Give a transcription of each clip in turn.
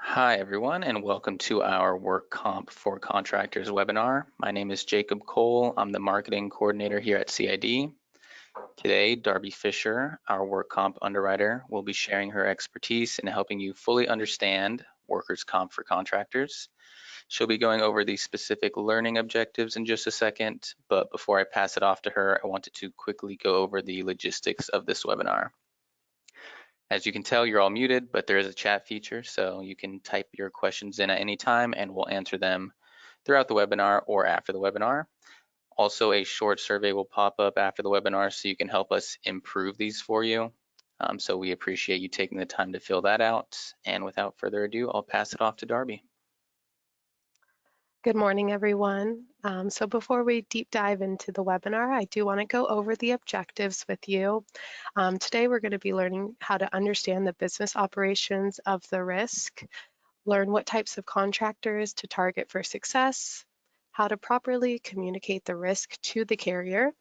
Hi, everyone, and welcome to our Work Comp for Contractors webinar. My name is Jacob Cole. I'm the marketing coordinator here at CID. Today, Darby Fisher, our Work Comp underwriter, will be sharing her expertise in helping you fully understand workers' comp for contractors. She'll be going over the specific learning objectives in just a second, but before I pass it off to her, I wanted to quickly go over the logistics of this webinar. As you can tell, you're all muted, but there is a chat feature, so you can type your questions in at any time and we'll answer them throughout the webinar or after the webinar. Also, a short survey will pop up after the webinar so you can help us improve these for you. So we appreciate you taking the time to fill that out. And without further ado, I'll pass it off to Darby. Good morning, everyone. So before we deep dive into the webinar, I do want to go over the objectives with you. Today, we're going to be learning how to understand the business operations of the risk, learn what types of contractors to target for success, how to properly communicate the risk to the carrier,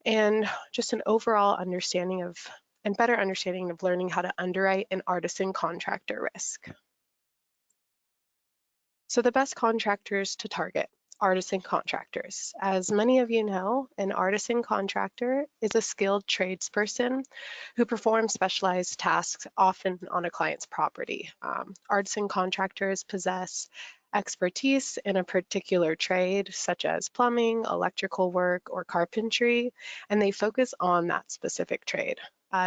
and just an overall understanding of and better understanding of learning how to underwrite an artisan contractor risk. So the best contractors to target, artisan contractors. As many of you know, an artisan contractor is a skilled tradesperson who performs specialized tasks often on a client's property. Artisan contractors possess expertise in a particular trade, such as plumbing, electrical work, or carpentry, and they focus on that specific trade.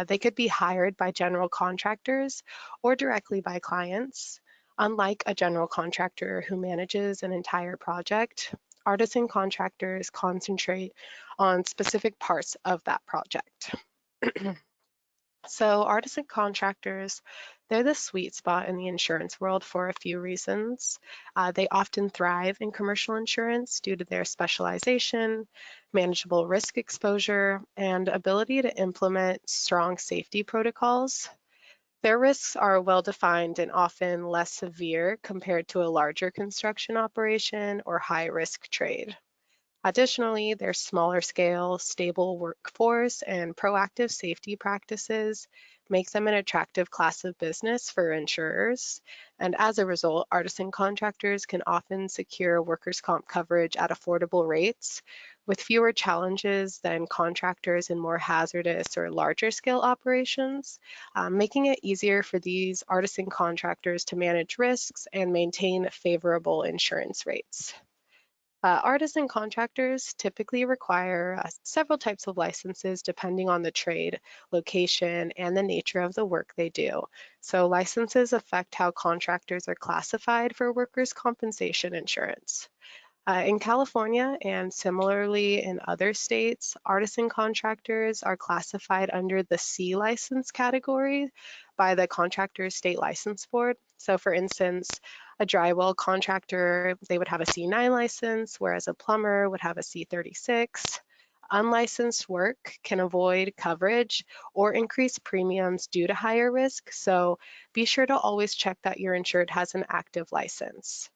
They could be hired by general contractors or directly by clients. Unlike a general contractor who manages an entire project, artisan contractors concentrate on specific parts of that project. So artisan contractors, they're the sweet spot in the insurance world for a few reasons. They often thrive in commercial insurance due to their specialization, manageable risk exposure, and ability to implement strong safety protocols. Their risks are well defined and often less severe compared to a larger construction operation or high risk trade. Additionally, their smaller scale, stable workforce and proactive safety practices make them an attractive class of business for insurers. And as a result, artisan contractors can often secure workers' comp coverage at affordable rates with fewer challenges than contractors in more hazardous or larger scale operations, making it easier for these artisan contractors to manage risks and maintain favorable insurance rates. Artisan contractors typically require several types of licenses depending on the trade, location, and the nature of the work they do. So licenses affect how contractors are classified for workers' compensation insurance. In California and similarly in other states, artisan contractors are classified under the C license category by the Contractors State License Board. So for instance, a drywall contractor, they would have a C9 license, whereas a plumber would have a C36. Unlicensed work can avoid coverage or increase premiums due to higher risk, so be sure to always check that your insured has an active license.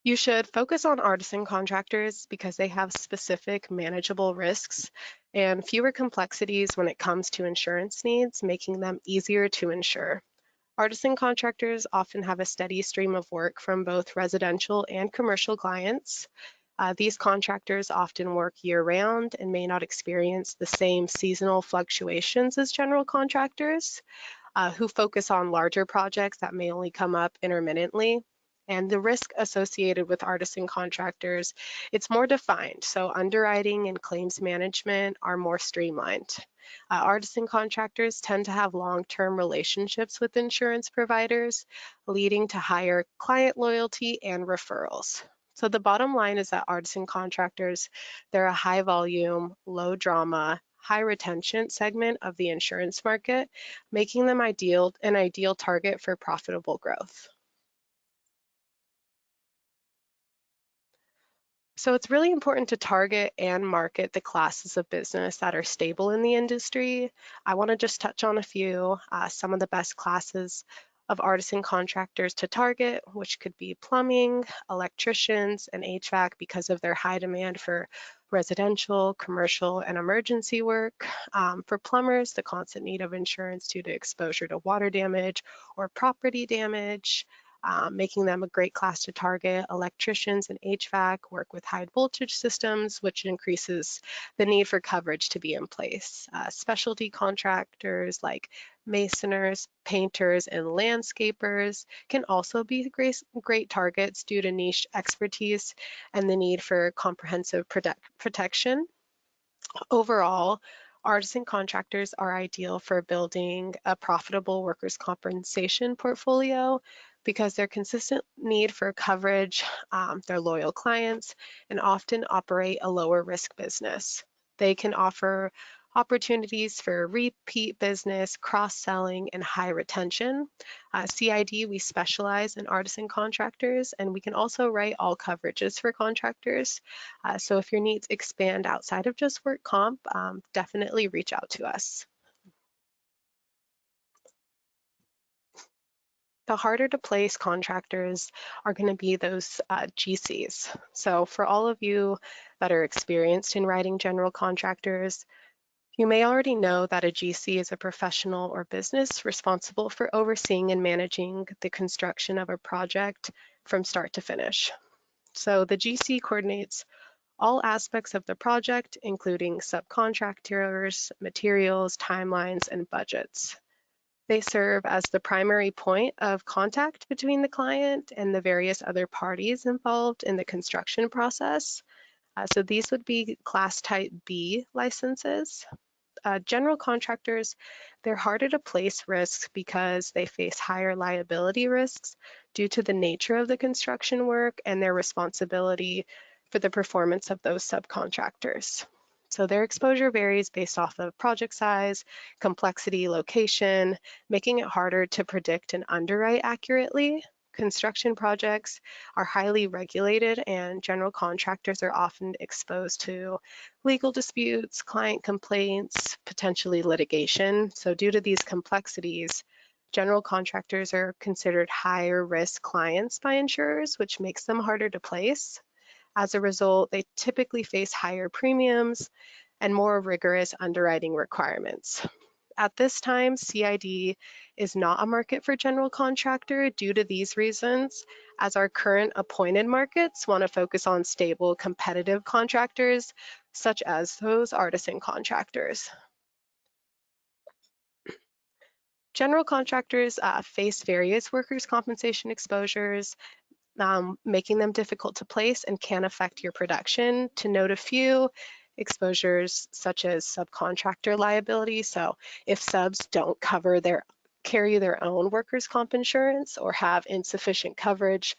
You should focus on artisan contractors because they have specific manageable risks and fewer complexities when it comes to insurance needs, making them easier to insure. Artisan contractors often have a steady stream of work from both residential and commercial clients. These contractors often work year-round and may not experience the same seasonal fluctuations as general contractors, who focus on larger projects that may only come up intermittently. And the risk associated with artisan contractors, it's more defined. So underwriting and claims management are more streamlined. Artisan contractors tend to have long-term relationships with insurance providers, leading to higher client loyalty and referrals. So the bottom line is that artisan contractors, they're a high volume, low drama, high retention segment of the insurance market, making them an ideal target for profitable growth. So it's really important to target and market the classes of business that are stable in the industry. I want to just touch on a few, some of the best classes of artisan contractors to target, which could be plumbing, electricians, and HVAC because of their high demand for residential, commercial, and emergency work. For plumbers, the constant need of insurance due to exposure to water damage or property damage, making them a great class to target. Electricians and HVAC work with high voltage systems, which increases the need for coverage to be in place. Specialty contractors like masoners, painters, and landscapers can also be great targets due to niche expertise and the need for comprehensive protection. Overall, artisan contractors are ideal for building a profitable workers' compensation portfolio because their consistent need for coverage, their loyal clients, and often operate a lower risk business. They can offer opportunities for repeat business, cross-selling, and high retention. CID, we specialize in artisan contractors, and we can also write all coverages for contractors. So if your needs expand outside of just work comp, definitely reach out to us. The harder to place contractors are going to be those GCs. So for all of you that are experienced in writing general contractors, you may already know that a GC is a professional or business responsible for overseeing and managing the construction of a project from start to finish. So the GC coordinates all aspects of the project, including subcontractors, materials, timelines, and budgets. They serve as the primary point of contact between the client and the various other parties involved in the construction process. So these would be class type B licenses. General contractors, they're harder to place risks because they face higher liability risks due to the nature of the construction work and their responsibility for the performance of those subcontractors. So their exposure varies based off of project size, complexity, location, making it harder to predict and underwrite accurately. Construction projects are highly regulated, and general contractors are often exposed to legal disputes, client complaints, potentially litigation. So due to these complexities, general contractors are considered higher risk clients by insurers, which makes them harder to place. As a result, they typically face higher premiums and more rigorous underwriting requirements. At this time, CID is not a market for general contractor due to these reasons, as our current appointed markets want to focus on stable, competitive contractors, such as those artisan contractors. General contractors face various workers' compensation exposures, making them difficult to place and can affect your production. To note a few, exposures such as subcontractor liability. So if subs don't carry their own workers' comp insurance or have insufficient coverage,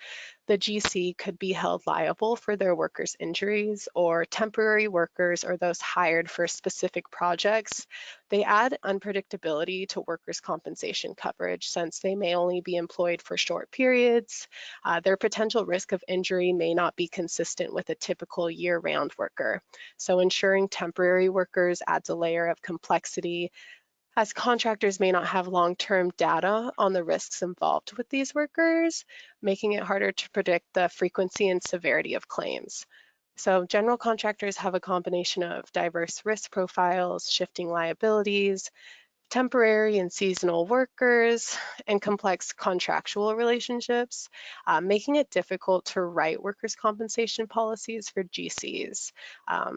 the GC could be held liable for their workers' injuries. Or temporary workers or those hired for specific projects, they add unpredictability to workers' compensation coverage since they may only be employed for short periods. Their potential risk of injury may not be consistent with a typical year-round worker. So ensuring temporary workers adds a layer of complexity, as contractors may not have long-term data on the risks involved with these workers, making it harder to predict the frequency and severity of claims. So general contractors have a combination of diverse risk profiles, shifting liabilities, temporary and seasonal workers, and complex contractual relationships, making it difficult to write workers' compensation policies for GCs,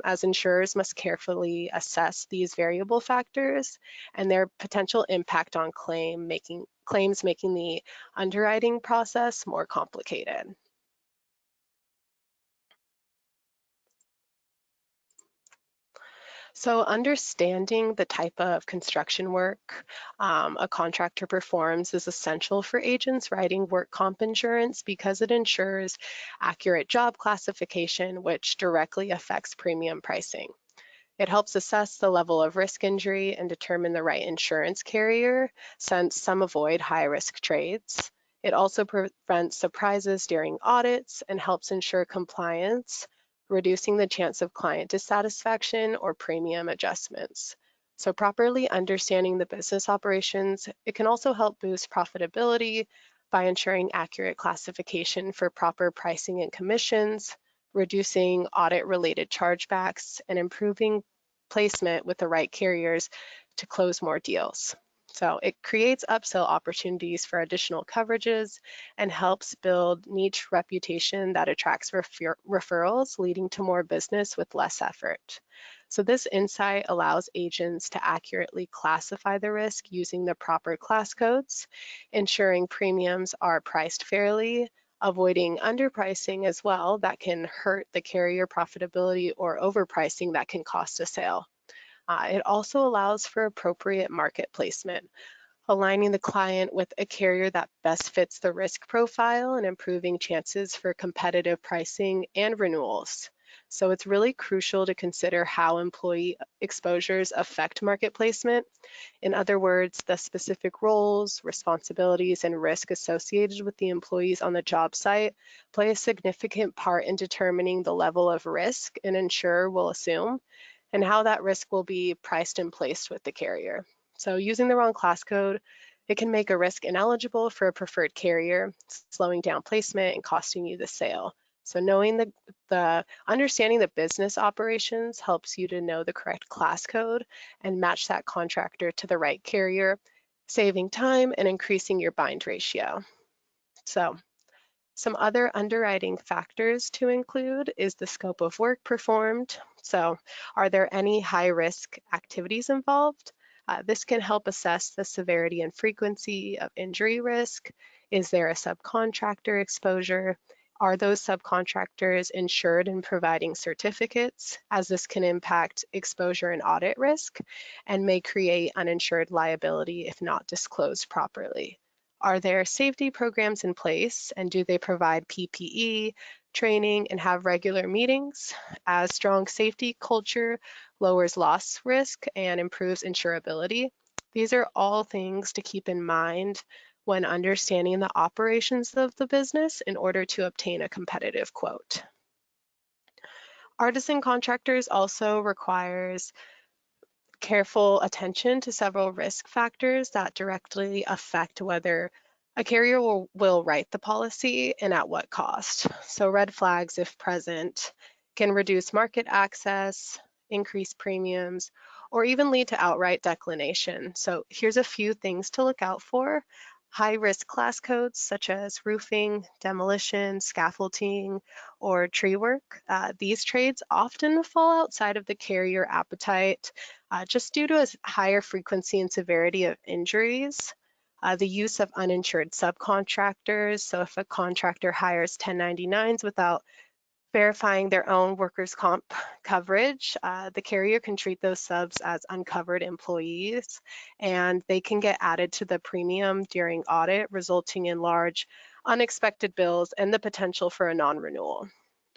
as insurers must carefully assess these variable factors and their potential impact on claims making the underwriting process more complicated. So understanding the type of construction work a contractor performs is essential for agents writing work comp insurance because it ensures accurate job classification, which directly affects premium pricing. It helps assess the level of risk injury and determine the right insurance carrier, since some avoid high-risk trades. It also prevents surprises during audits and helps ensure compliance, reducing the chance of client dissatisfaction or premium adjustments. So properly understanding the business operations, it can also help boost profitability by ensuring accurate classification for proper pricing and commissions, reducing audit-related chargebacks, and improving placement with the right carriers to close more deals. So it creates upsell opportunities for additional coverages and helps build niche reputation that attracts referrals, leading to more business with less effort. So this insight allows agents to accurately classify the risk using the proper class codes, ensuring premiums are priced fairly, avoiding underpricing as well that can hurt the carrier profitability, or overpricing that can cost a sale. It also allows for appropriate market placement, aligning the client with a carrier that best fits the risk profile and improving chances for competitive pricing and renewals. So it's really crucial to consider how employee exposures affect market placement. In other words, the specific roles, responsibilities, and risk associated with the employees on the job site play a significant part in determining the level of risk an insurer will assume and how that risk will be priced and placed with the carrier. So using the wrong class code, it can make a risk ineligible for a preferred carrier, slowing down placement and costing you the sale. So knowing understanding the business operations helps you to know the correct class code and match that contractor to the right carrier, saving time and increasing your bind ratio. So some other underwriting factors to include is the scope of work performed. So are there any high-risk activities involved? This can help assess the severity and frequency of injury risk. Is there a subcontractor exposure? Are those subcontractors insured and providing certificates, as this can impact exposure and audit risk and may create uninsured liability if not disclosed properly? Are there safety programs in place, and do they provide PPE, training, and have regular meetings? As strong safety culture lowers loss risk and improves insurability. These are all things to keep in mind when understanding the operations of the business in order to obtain a competitive quote. Artisan Contractors also requires careful attention to several risk factors that directly affect whether a carrier will write the policy and at what cost. So red flags, if present, can reduce market access, increase premiums, or even lead to outright declination. So here's a few things to look out for. High risk class codes such as roofing, demolition, scaffolding, or tree work. These trades often fall outside of the carrier appetite just due to a higher frequency and severity of injuries. The use of uninsured subcontractors. So if a contractor hires 1099s without verifying their own workers' comp coverage, the carrier can treat those subs as uncovered employees, and they can get added to the premium during audit, resulting in large unexpected bills and the potential for a non-renewal.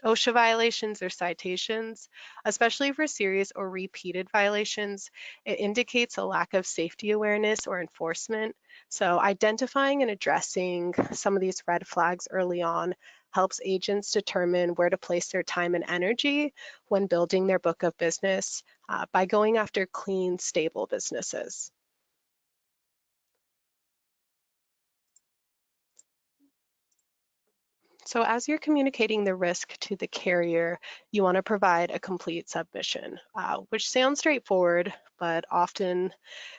OSHA violations or citations, especially for serious or repeated violations, it indicates a lack of safety awareness or enforcement. So identifying and addressing some of these red flags early on helps agents determine where to place their time and energy when building their book of business by going after clean, stable businesses. So as you're communicating the risk to the carrier, you want to provide a complete submission, which sounds straightforward, but often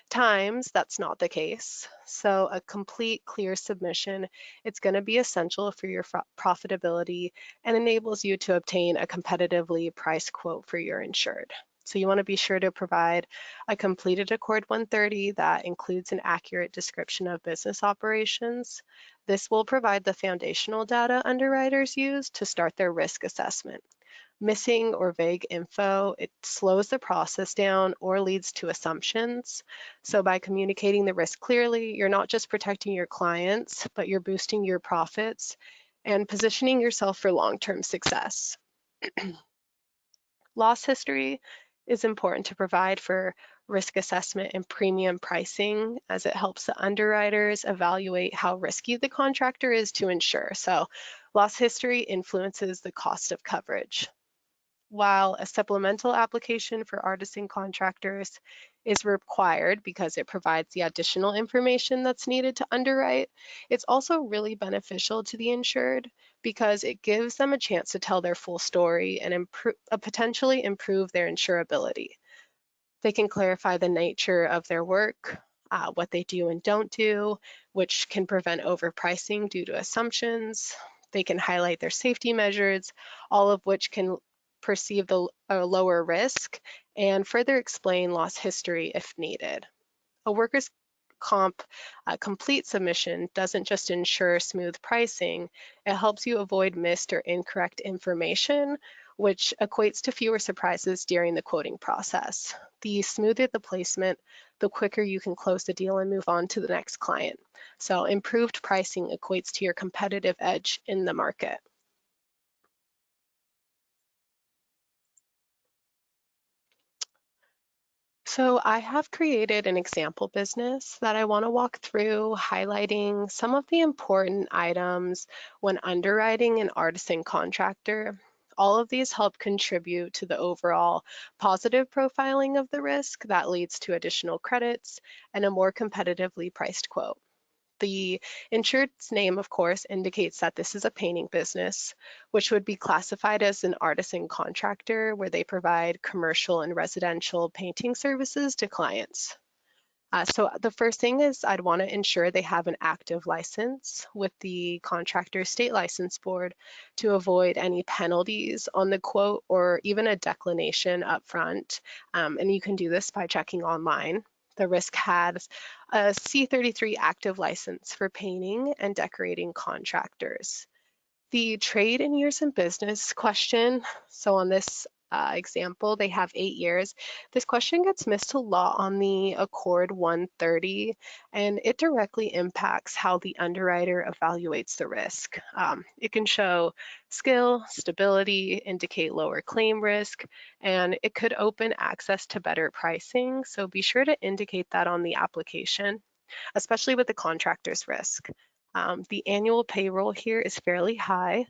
times that's not the case. So a complete, clear submission, it's going to be essential for your profitability and enables you to obtain a competitively priced quote for your insured. So you want to be sure to provide a completed Accord 130 that includes an accurate description of business operations. This will provide the foundational data underwriters use to start their risk assessment. Missing or vague info, it slows the process down or leads to assumptions. So by communicating the risk clearly, you're not just protecting your clients, but you're boosting your profits and positioning yourself for long-term success. Loss history is important to provide for risk assessment and premium pricing, as it helps the underwriters evaluate how risky the contractor is to insure. So loss history influences the cost of coverage. While a supplemental application for artisan contractors is required because it provides the additional information that's needed to underwrite, it's also really beneficial to the insured because it gives them a chance to tell their full story and potentially improve their insurability. They can clarify the nature of their work, what they do and don't do, which can prevent overpricing due to assumptions. They can highlight their safety measures, all of which can perceive a lower risk and further explain loss history if needed. A workers' comp complete submission doesn't just ensure smooth pricing, it helps you avoid missed or incorrect information, which equates to fewer surprises during the quoting process. The smoother the placement, the quicker you can close the deal and move on to the next client. So improved pricing equates to your competitive edge in the market. So I have created an example business that I want to walk through, highlighting some of the important items when underwriting an artisan contractor. All of these help contribute to the overall positive profiling of the risk that leads to additional credits and a more competitively priced quote. The insured's name, of course, indicates that this is a painting business, which would be classified as an artisan contractor where they provide commercial and residential painting services to clients. So the first thing is I'd want to ensure they have an active license with the Contractor State License Board to avoid any penalties on the quote or even a declination up front. And you can do this by checking online. The risk has a C33 active license for painting and decorating contractors. The trade in years in business question, so on this example, they have 8 years. This question gets missed a lot on the Accord 130, and it directly impacts how the underwriter evaluates the risk. It can show skill, stability, indicate lower claim risk, and it could open access to better pricing. So be sure to indicate that on the application, especially with the contractor's risk. The annual payroll here is fairly high,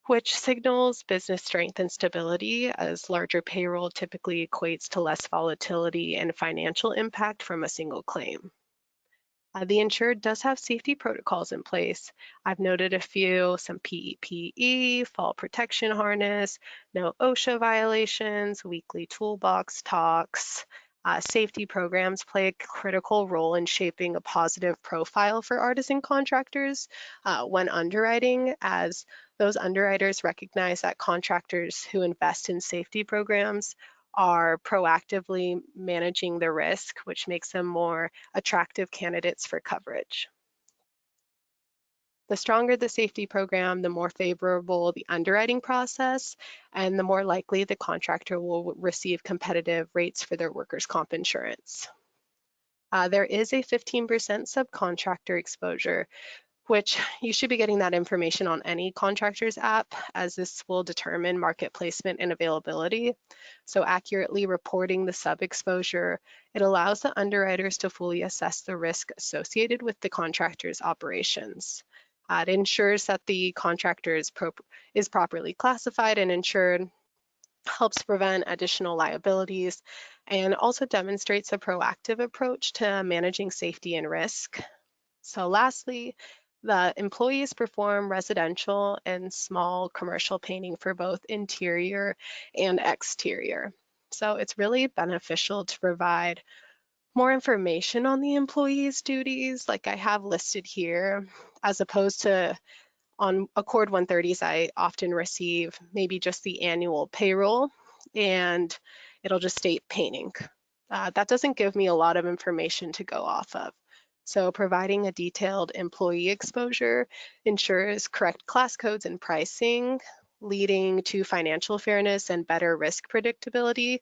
which signals business strength and stability, as larger payroll typically equates to less volatility and financial impact from a single claim. The insured does have safety protocols in place. I've noted a few, some PPE, fall protection harness, no OSHA violations, weekly toolbox talks. Safety programs play a critical role in shaping a positive profile for artisan contractors when underwriting, as those underwriters recognize that contractors who invest in safety programs are proactively managing the risk, which makes them more attractive candidates for coverage. The stronger the safety program, the more favorable the underwriting process, and the more likely the contractor will receive competitive rates for their workers' comp insurance. There is a 15% subcontractor exposure, which you should be getting that information on any contractor's app, as this will determine market placement and availability. So accurately reporting the sub-exposure, it allows the underwriters to fully assess the risk associated with the contractor's operations. It ensures that the contractor is properly classified and insured, helps prevent additional liabilities, and also demonstrates a proactive approach to managing safety and risk. So lastly, the employees perform residential and small commercial painting for both interior and exterior. So it's really beneficial to provide more information on the employee's duties, like I have listed here, as opposed to on Accord 130s, I often receive maybe just the annual payroll and it'll just state painting. That doesn't give me a lot of information to go off of. So providing a detailed employee exposure ensures correct class codes and pricing, leading to financial fairness and better risk predictability.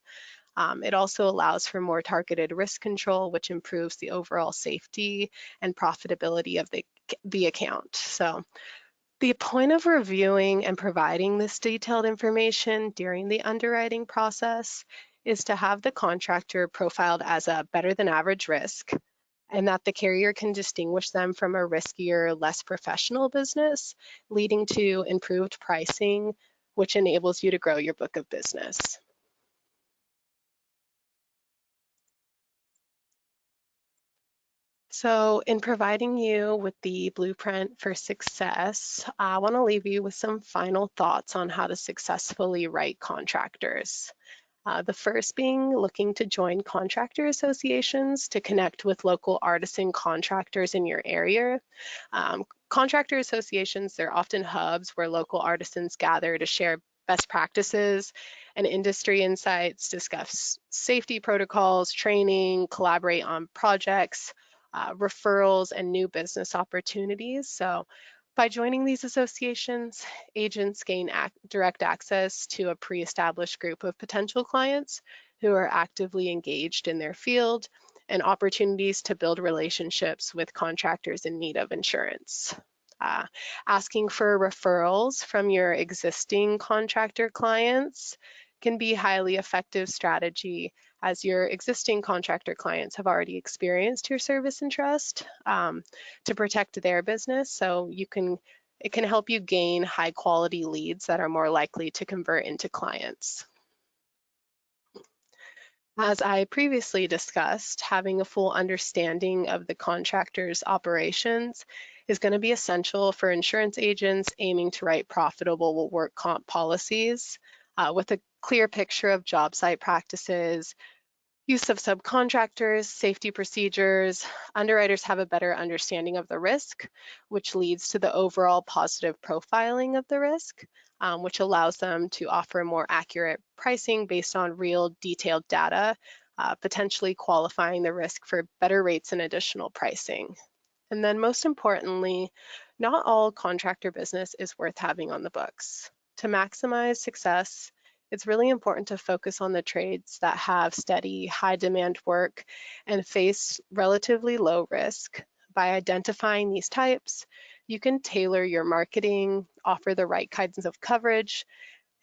It also allows for more targeted risk control, which improves the overall safety and profitability of the account. So the point of reviewing and providing this detailed information during the underwriting process is to have the contractor profiled as a better than average risk, and that the carrier can distinguish them from a riskier, less professional business, leading to improved pricing, which enables you to grow your book of business. So in providing you with the blueprint for success, I want to leave you with some final thoughts on how to successfully write contractors. The first being looking to join contractor associations to connect with local artisan contractors in your area. Contractor associations, they're often hubs where local artisans gather to share best practices and industry insights, discuss safety protocols, training, collaborate on projects, referrals, and new business opportunities. So by joining these associations, agents gain direct access to a pre-established group of potential clients who are actively engaged in their field and opportunities to build relationships with contractors in need of insurance. Uh, Asking for referrals from your existing contractor clients can be a highly effective strategy as your existing contractor clients have already experienced your service and trust to protect their business. So it can help you gain high quality leads that are more likely to convert into clients. As I previously discussed, having a full understanding of the contractor's operations is going to be essential for insurance agents aiming to write profitable work comp policies with a clear picture of job site practices, use of subcontractors, safety procedures. Underwriters have a better understanding of the risk, which leads to the overall positive profiling of the risk, which allows them to offer more accurate pricing based on real detailed data, potentially qualifying the risk for better rates and additional pricing. And then most importantly, not all contractor business is worth having on the books. To maximize success, it's really important to focus on the trades that have steady, high demand work and face relatively low risk. By identifying these types, you can tailor your marketing, offer the right kinds of coverage,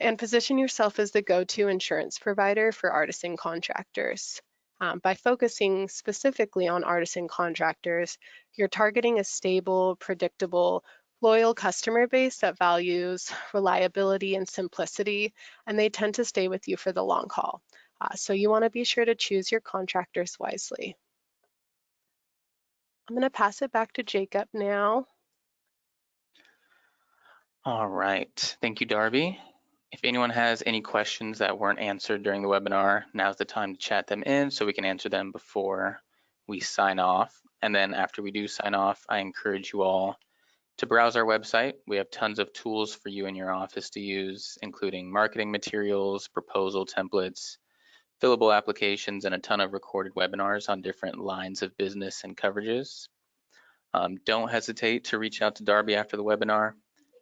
and position yourself as the go-to insurance provider for artisan contractors. By focusing specifically on artisan contractors, you're targeting a stable, predictable, loyal customer base that values reliability and simplicity, and they tend to stay with you for the long haul. So you want to be sure to choose your contractors wisely. I'm going to pass it back to Jacob now. All right, thank you, Darby. If anyone has any questions that weren't answered during the webinar, now's the time to chat them in so we can answer them before we sign off. And then after we do sign off, I encourage you all to browse our website. We have tons of tools for you in your office to use, including marketing materials, proposal templates, fillable applications, and a ton of recorded webinars on different lines of business and coverages. Don't hesitate to reach out to Darby after the webinar.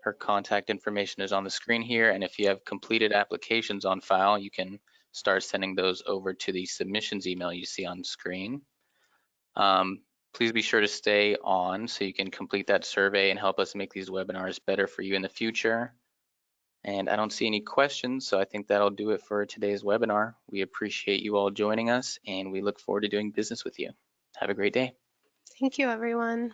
Her contact information is on the screen here, and if you have completed applications on file, you can start sending those over to the submissions email you see on screen. Please be sure to stay on so you can complete that survey and help us make these webinars better for you in the future. And I don't see any questions, so I think that'll do it for today's webinar. We appreciate you all joining us, and we look forward to doing business with you. Have a great day. Thank you, everyone.